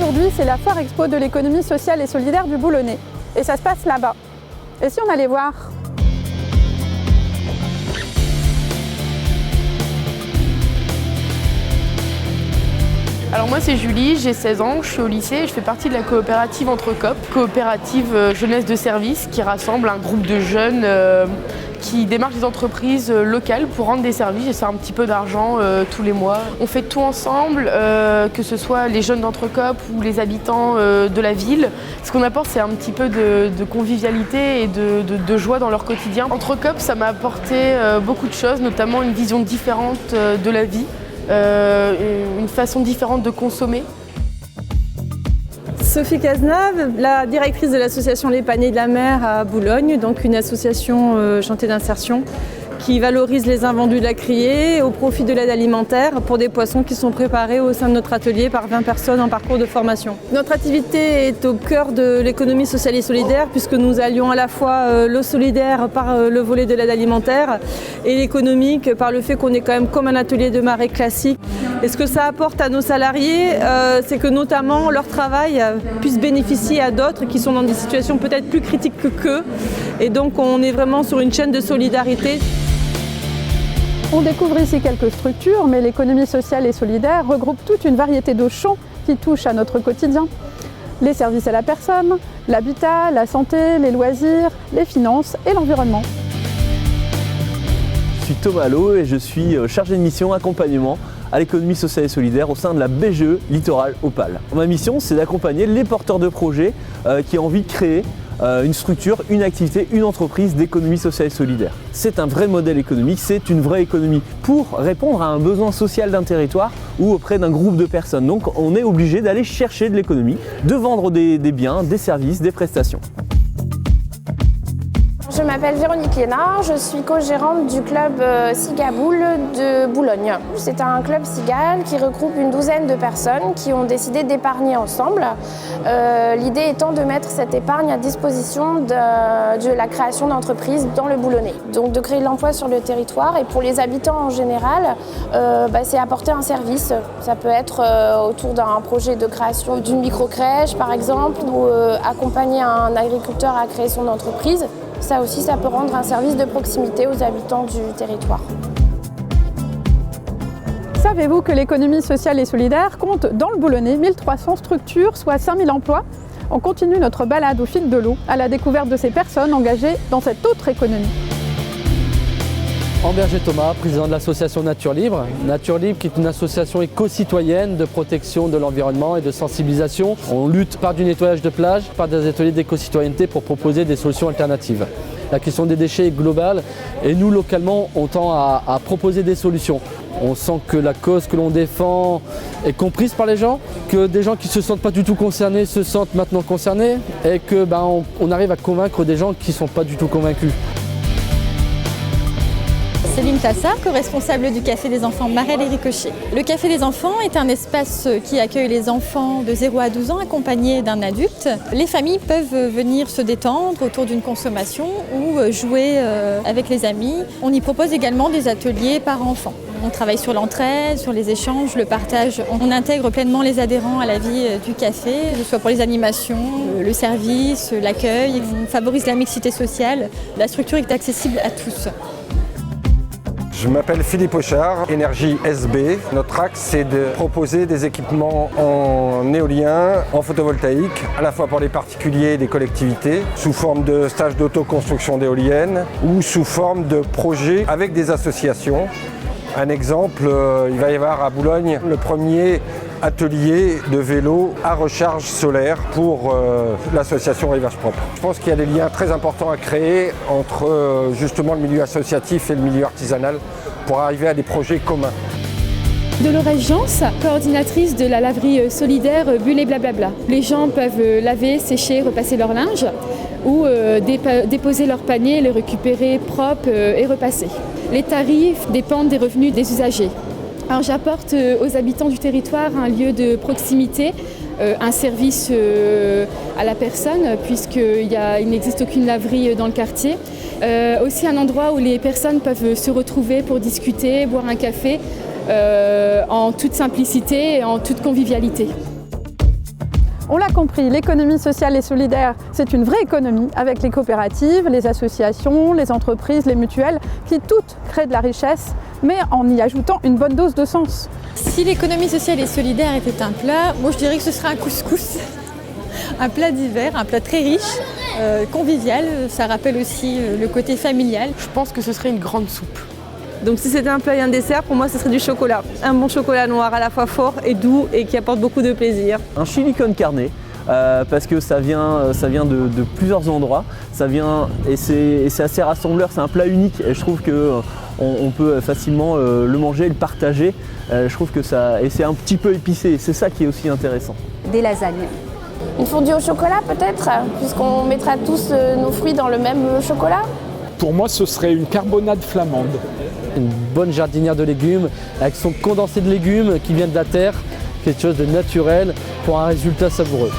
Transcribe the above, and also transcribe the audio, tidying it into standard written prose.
Aujourd'hui, c'est la foire expo de l'économie sociale et solidaire du Boulonnais. Et ça se passe là-bas. Et si on allait voir ? Alors moi c'est Julie, j'ai 16 ans, je suis au lycée et je fais partie de la coopérative Entrecop, coopérative jeunesse de service qui rassemble un groupe de jeunes qui démarchent des entreprises locales pour rendre des services et faire un petit peu d'argent tous les mois. On fait tout ensemble, que ce soit les jeunes d'Entrecop ou les habitants de la ville. Ce qu'on apporte, c'est un petit peu de convivialité et de joie dans leur quotidien. Entrecop, ça m'a apporté beaucoup de choses, notamment une vision différente de la vie. Une façon différente de consommer. Sophie Cazenave, la directrice de l'association Les Paniers de la Mer à Boulogne, donc une association chantier d'insertion qui valorise les invendus de la criée au profit de l'aide alimentaire pour des poissons qui sont préparés au sein de notre atelier par 20 personnes en parcours de formation. Notre activité est au cœur de l'économie sociale et solidaire puisque nous allions à la fois le solidaire par le volet de l'aide alimentaire et l'économique par le fait qu'on est quand même comme un atelier de marée classique. Et ce que ça apporte à nos salariés, c'est que notamment leur travail puisse bénéficier à d'autres qui sont dans des situations peut-être plus critiques qu'eux. Et donc on est vraiment sur une chaîne de solidarité. On découvre ici quelques structures, mais l'économie sociale et solidaire regroupe toute une variété de champs qui touchent à notre quotidien. Les services à la personne, l'habitat, la santé, les loisirs, les finances et l'environnement. Je suis Thomas Allo et je suis chargé de mission accompagnement à l'économie sociale et solidaire au sein de la BGE Littoral Opale. Ma mission, c'est d'accompagner les porteurs de projets qui ont envie de créer une structure, une activité, une entreprise d'économie sociale et solidaire. C'est un vrai modèle économique, c'est une vraie économie pour répondre à un besoin social d'un territoire ou auprès d'un groupe de personnes. Donc on est obligé d'aller chercher de l'économie, de vendre des biens, des services, des prestations. Je m'appelle Véronique Lénard, je suis co-gérante du club Cigaboule de Boulogne. C'est un club cigale qui regroupe une douzaine de personnes qui ont décidé d'épargner ensemble. L'idée étant de mettre cette épargne à disposition de la création d'entreprises dans le Boulonnais. Donc de créer de l'emploi sur le territoire et pour les habitants en général, c'est apporter un service. Ça peut être autour d'un projet de création d'une micro-crèche par exemple ou accompagner un agriculteur à créer son entreprise. Ça aussi, ça peut rendre un service de proximité aux habitants du territoire. Savez-vous que l'économie sociale et solidaire compte dans le Boulonnais 1300 structures, soit 5000 emplois ? On continue notre balade au fil de l'eau à la découverte de ces personnes engagées dans cette autre économie. Amberger Thomas, président de l'association Nature Libre. Nature Libre qui est une association éco-citoyenne de protection de l'environnement et de sensibilisation. On lutte par du nettoyage de plage, par des ateliers d'éco-citoyenneté pour proposer des solutions alternatives. La question des déchets est globale et nous localement on tend à proposer des solutions. On sent que la cause que l'on défend est comprise par les gens, que des gens qui ne se sentent pas du tout concernés se sentent maintenant concernés et que on arrive à convaincre des gens qui ne sont pas du tout convaincus. Céline Tassard, co-responsable du Café des enfants Marelle et Ricochet. Le Café des enfants est un espace qui accueille les enfants de 0 à 12 ans accompagnés d'un adulte. Les familles peuvent venir se détendre autour d'une consommation ou jouer avec les amis. On y propose également des ateliers par enfant. On travaille sur l'entraide, sur les échanges, le partage. On intègre pleinement les adhérents à la vie du café, que ce soit pour les animations, le service, l'accueil. On favorise la mixité sociale. La structure est accessible à tous. Je m'appelle Philippe Auchard, Énergie SB. Notre axe, c'est de proposer des équipements en éolien, en photovoltaïque, à la fois pour les particuliers et les collectivités, sous forme de stages d'autoconstruction d'éoliennes ou sous forme de projets avec des associations. Un exemple, il va y avoir à Boulogne le premier atelier de vélo à recharge solaire pour l'association Rivage Propre. Je pense qu'il y a des liens très importants à créer entre justement le milieu associatif et le milieu artisanal pour arriver à des projets communs. Dolores Jans, coordinatrice de la laverie solidaire Bulle et Blablabla. Les gens peuvent laver, sécher, repasser leur linge ou déposer leur panier, le récupérer propre et repasser. Les tarifs dépendent des revenus des usagers. Alors j'apporte aux habitants du territoire un lieu de proximité, un service à la personne puisqu'il n'existe aucune laverie dans le quartier. Aussi un endroit où les personnes peuvent se retrouver pour discuter, boire un café en toute simplicité et en toute convivialité. On l'a compris, l'économie sociale et solidaire, c'est une vraie économie avec les coopératives, les associations, les entreprises, les mutuelles, qui toutes créent de la richesse, mais en y ajoutant une bonne dose de sens. Si l'économie sociale et solidaire était un plat, moi je dirais que ce serait un couscous. Un plat d'hiver, un plat très riche, convivial, ça rappelle aussi le côté familial. Je pense que ce serait une grande soupe. Donc si c'était un plat et un dessert, pour moi ce serait du chocolat. Un bon chocolat noir à la fois fort et doux et qui apporte beaucoup de plaisir. Un chili con carne, parce que ça vient de plusieurs endroits, et c'est assez rassembleur, c'est un plat unique et je trouve qu'on peut facilement le manger et le partager. Je trouve que et c'est un petit peu épicé, c'est ça qui est aussi intéressant. Des lasagnes. Une fondue au chocolat peut-être, puisqu'on mettra tous nos fruits dans le même chocolat. Pour moi, ce serait une carbonade flamande. Une bonne jardinière de légumes avec son condensé de légumes qui vient de la terre, quelque chose de naturel pour un résultat savoureux.